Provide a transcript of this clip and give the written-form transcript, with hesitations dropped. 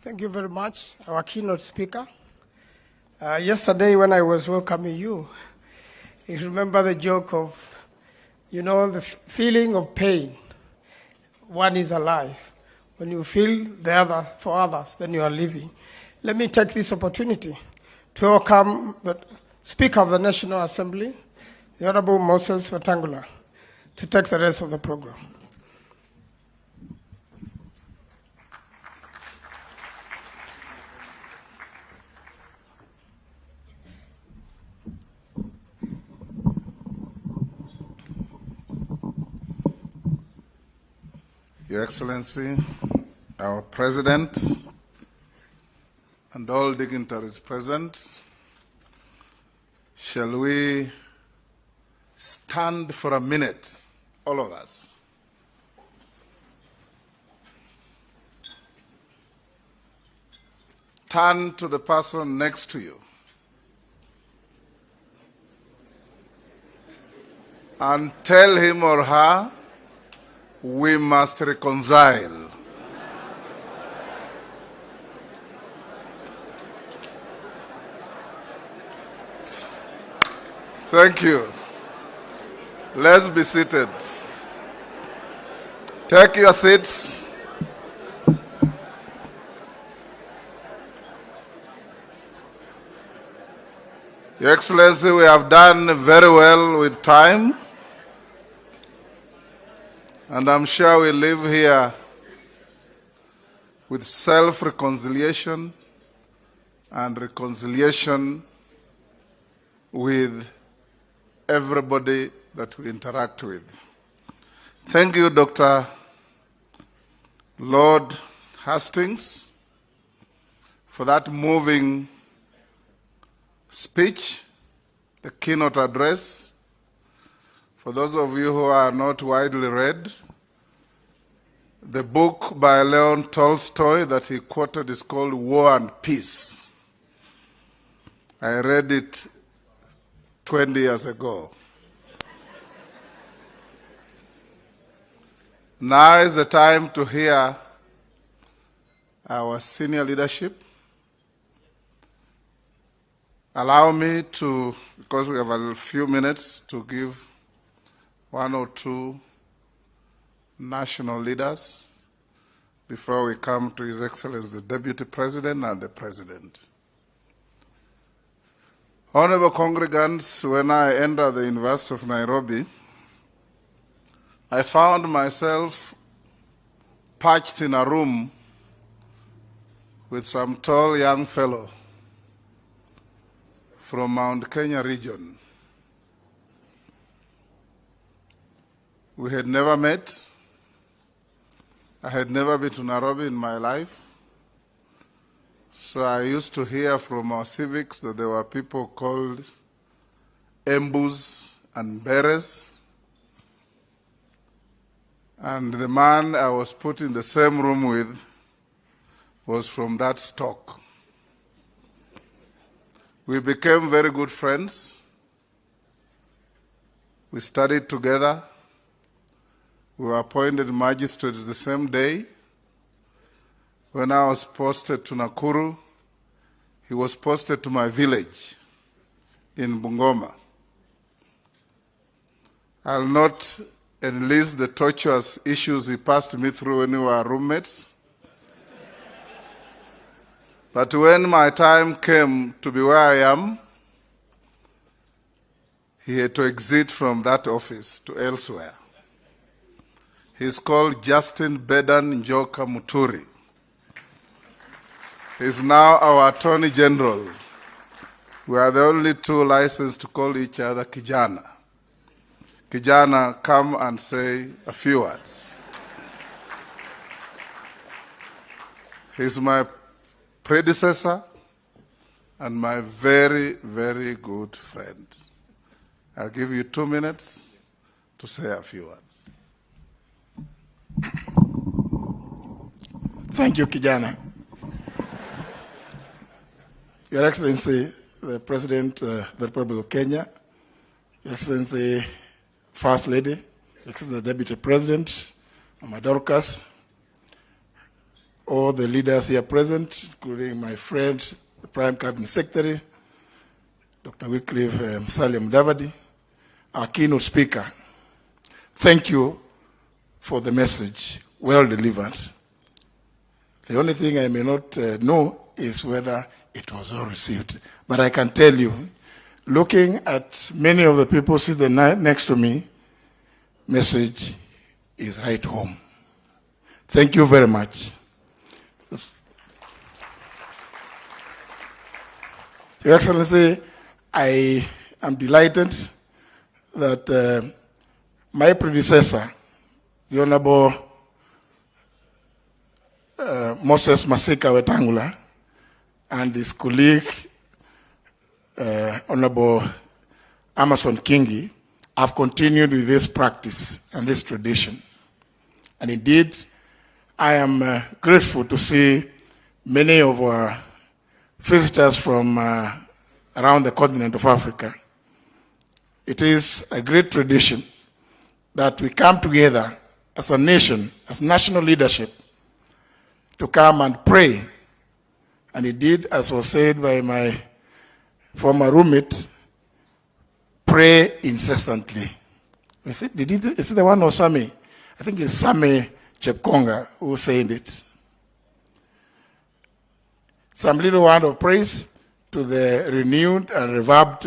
Thank you very much, our keynote speaker. Yesterday when I was welcoming you, you remember the joke of, the feeling of pain. One is alive. When you feel the other for others, then you are living. Let me take this opportunity to welcome the Speaker of the National Assembly, the Honorable Moses Wetangula, to take the rest of the program. Your Excellency, our President, and all dignitaries present, shall we stand for a minute, all of us? Turn to the person next to you and tell him or her, we must reconcile. Thank you. Let's be seated. Take your seats. Your Excellency, we have done very well with time. And I'm sure we live here with self-reconciliation and reconciliation with everybody that we interact with. Thank you, Dr. Lord Hastings, for that moving speech, the keynote address. For those of you who are not widely read, the book by Leon Tolstoy that he quoted is called War and Peace. I read it 20 years ago. Now is the time to hear our senior leadership. Allow me to, because we have a few minutes, to give one or two national leaders before we come to His Excellency the Deputy President and the President. Honorable congregants, when I entered the University of Nairobi, I found myself perched in a room with some tall young fellow from Mount Kenya region. We had never met. I had never been to Nairobi in my life. So I used to hear from our civics that there were people called Embus and Beres. And the man I was put in the same room with was from that stock. We became very good friends. We studied together. We were appointed magistrates the same day. When I was posted to Nakuru, he was posted to my village in Bungoma. I'll not enlist the tortuous issues he passed me through when we were roommates. But when my time came to be where I am, he had to exit from that office to elsewhere. He's called Justin Bedan Njoka Muturi. He's now our Attorney General. We are the only two licensed to call each other Kijana. Kijana, come and say a few words. He's my predecessor and my very, very good friend. I'll give you 2 minutes to say a few words. Thank you, Kijana. Your Excellency, the President of the Republic of Kenya, Your Excellency, First Lady, Your Excellency, the Deputy President, Mama Dorcas, all the leaders here present, including my friend, the Prime Cabinet Secretary, Dr. Wycliffe Musalia Mudavadi, our keynote speaker. Thank you for the message, well delivered. The only thing I may not know is whether it was well received. But I can tell you, looking at many of the people sitting next to me, message is right home. Thank you very much. Your Excellency, I am delighted that my predecessor, the Honorable Moses Masika Wetangula, and his colleague, Honorable Amason Kingi, have continued with this practice and this tradition. And indeed, I am grateful to see many of our visitors from around the continent of Africa. It is a great tradition that we come together as a nation, as national leadership, to come and pray. And indeed, as was said by my former roommate, pray incessantly. Is it the one Usamehe? I think it's Usamehe Chepkonga who said it. Some little word of praise to the renewed and revived